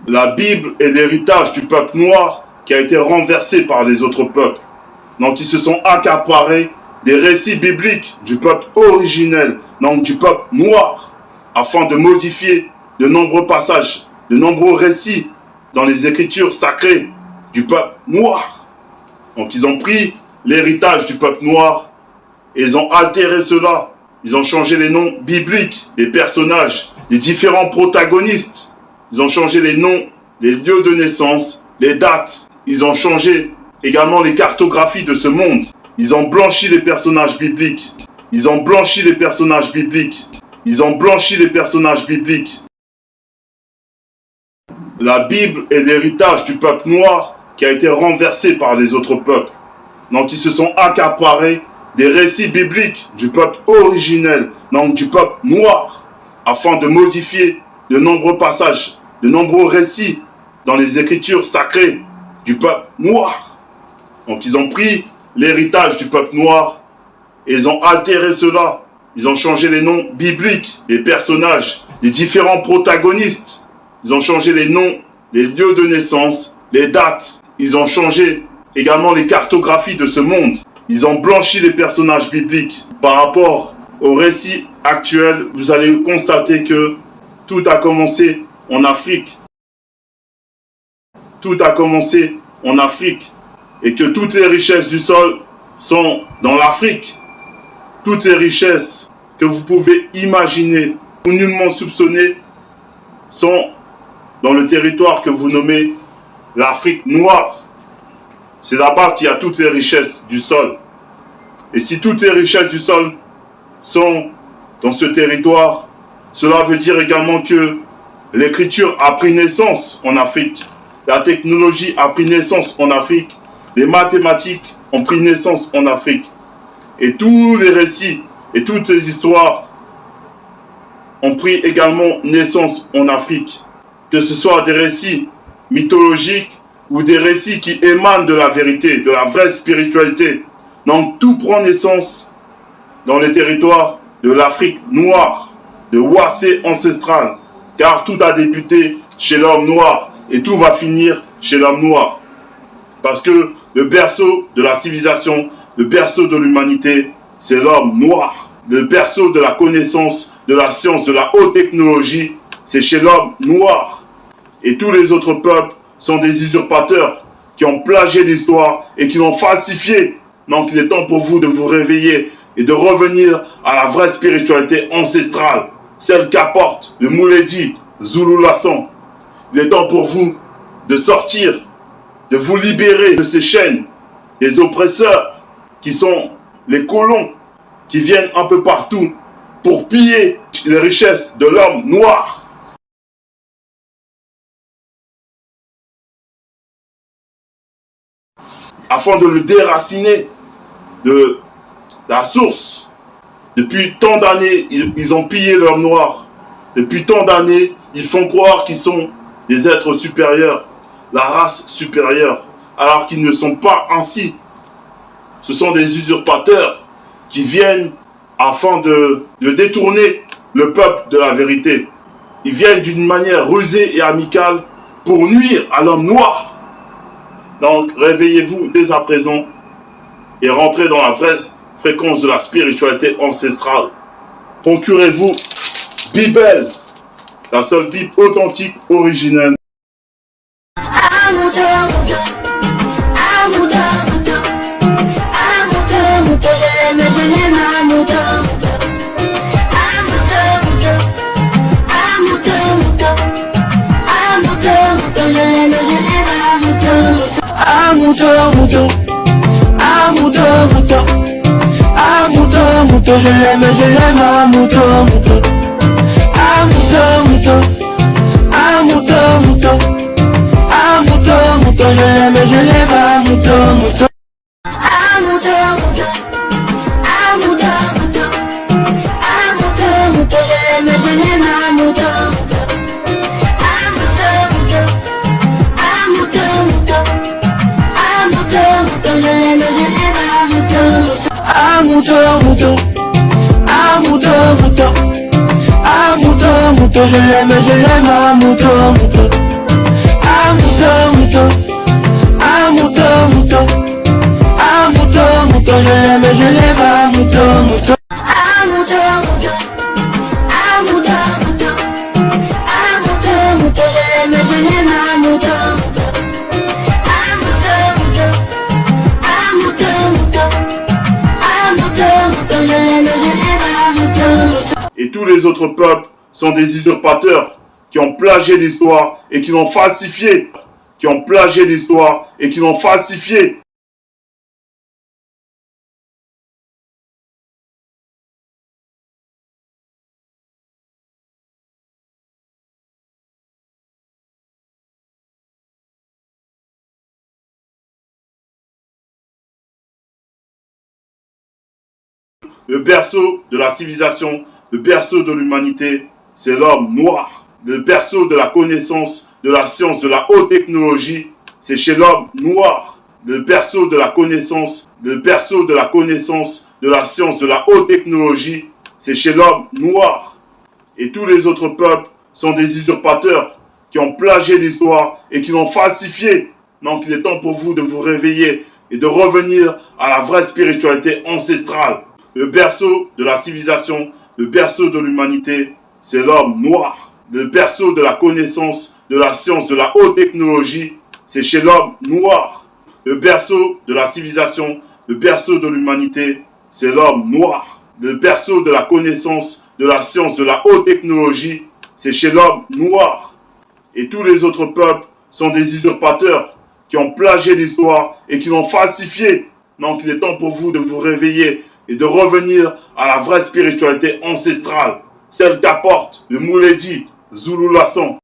La Bible est l'héritage du peuple noir qui a été renversé par les autres peuples. Donc ils se sont accaparés des récits bibliques du peuple originel, donc du peuple noir, afin de modifier de nombreux passages, de nombreux récits dans les écritures sacrées du peuple noir. Donc ils ont pris l'héritage du peuple noir et ils ont altéré cela. Ils ont changé les noms bibliques des personnages, des différents protagonistes. Ils ont changé les noms, les lieux de naissance, les dates. Ils ont changé également les cartographies de ce monde. Ils ont blanchi les personnages bibliques. Ils ont blanchi les personnages bibliques. Ils ont blanchi les personnages bibliques. La Bible est l'héritage du peuple noir qui a été renversé par les autres peuples. Donc ils se sont accaparés des récits bibliques du peuple originel, donc du peuple noir, afin de modifier de nombreux passages, de nombreux récits dans les écritures sacrées du peuple noir. Donc ils ont pris l'héritage du peuple noir et ils ont altéré cela. Ils ont changé les noms bibliques des personnages, des différents protagonistes. Ils ont changé les noms, les lieux de naissance, les dates. Ils ont changé également les cartographies de ce monde. Ils ont blanchi les personnages bibliques. Par rapport au récit actuel, vous allez constater que tout a commencé en Afrique. Tout a commencé en Afrique. Et que toutes les richesses du sol sont dans l'Afrique. Toutes les richesses que vous pouvez imaginer ou nullement soupçonner sont dans le territoire que vous nommez l'Afrique noire. C'est là-bas qu'il y a toutes les richesses du sol. Et si toutes les richesses du sol sont dans ce territoire, cela veut dire également que l'écriture a pris naissance en Afrique. La technologie a pris naissance en Afrique. Les mathématiques ont pris naissance en Afrique. Et tous les récits et toutes les histoires ont pris également naissance en Afrique. Que ce soit des récits mythologiques ou des récits qui émanent de la vérité, de la vraie spiritualité. Donc tout prend naissance dans le territoire de l'Afrique noire, de Wassé ancestral. Car tout a débuté chez l'homme noir et tout va finir chez l'homme noir. Parce que le berceau de la civilisation, le berceau de l'humanité, c'est l'homme noir. Le berceau de la connaissance, de la science, de la haute technologie, c'est chez l'homme noir. Et tous les autres peuples sont des usurpateurs qui ont plagié l'histoire et qui l'ont falsifié. Donc il est temps pour vous de vous réveiller et de revenir à la vraie spiritualité ancestrale, celle qu'apporte le Mouledi Zulu Lassan. Il est temps pour vous de sortir, de vous libérer de ces chaînes, des oppresseurs qui sont les colons qui viennent un peu partout pour piller les richesses de l'homme noir. Afin de le déraciner de la source. Depuis tant d'années, ils ont pillé l'homme noir. Depuis tant d'années, ils font croire qu'ils sont des êtres supérieurs, la race supérieure, alors qu'ils ne sont pas ainsi. Ce sont des usurpateurs qui viennent afin de détourner le peuple de la vérité. Ils viennent d'une manière rusée et amicale pour nuire à l'homme noir. Donc, réveillez-vous dès à présent et rentrez dans la vraie fréquence de la spiritualité ancestrale. Procurez-vous Bible, la seule Bible authentique, originelle. Je l'aime, ah mouton, mouton. Ah mouton, mouton. Ah mouton, mouton. Ah mouton, mouton, je l'aime, ah mouton, mouton. Ah mouton, mouton. Ah mouton, mouton. Ah mouton, mouton, je l'aime, ah mouton, mouton. Ah mouton, mouton. Ah mouton, mouton. Ah mouton, mouton, je l'aime, ah mouton, mouton. Ah mouton, mouton. Ah mouton, mouton. Ah mouton, mouton, je l'aime, ah mouton, mouton. Et tous les autres peuples sont des usurpateurs qui ont plagié l'histoire et qui l'ont falsifié. Qui ont plagié l'histoire et qui l'ont falsifié. Le berceau de la civilisation, le berceau de l'humanité, c'est l'homme noir. Le berceau de la connaissance, de la science, de la haute technologie, c'est chez l'homme noir. Le berceau de la connaissance, le berceau de la connaissance, de la science, de la haute technologie, c'est chez l'homme noir. Et tous les autres peuples sont des usurpateurs qui ont plagié l'histoire et qui l'ont falsifié. Donc il est temps pour vous de vous réveiller et de revenir à la vraie spiritualité ancestrale. Le berceau de la civilisation, le berceau de l'humanité, c'est l'homme noir. Le berceau de la connaissance, de la science, de la haute technologie, c'est chez l'homme noir. Le berceau de la civilisation, le berceau de l'humanité, c'est l'homme noir. Le berceau de la connaissance, de la science, de la haute technologie, c'est chez l'homme noir. Et tous les autres peuples sont des usurpateurs qui ont plagié l'histoire et qui l'ont falsifié. Donc il est temps pour vous de vous réveiller et de revenir à la vraie spiritualité ancestrale, celle qu'apporte le Mouledi Zulu Lassan.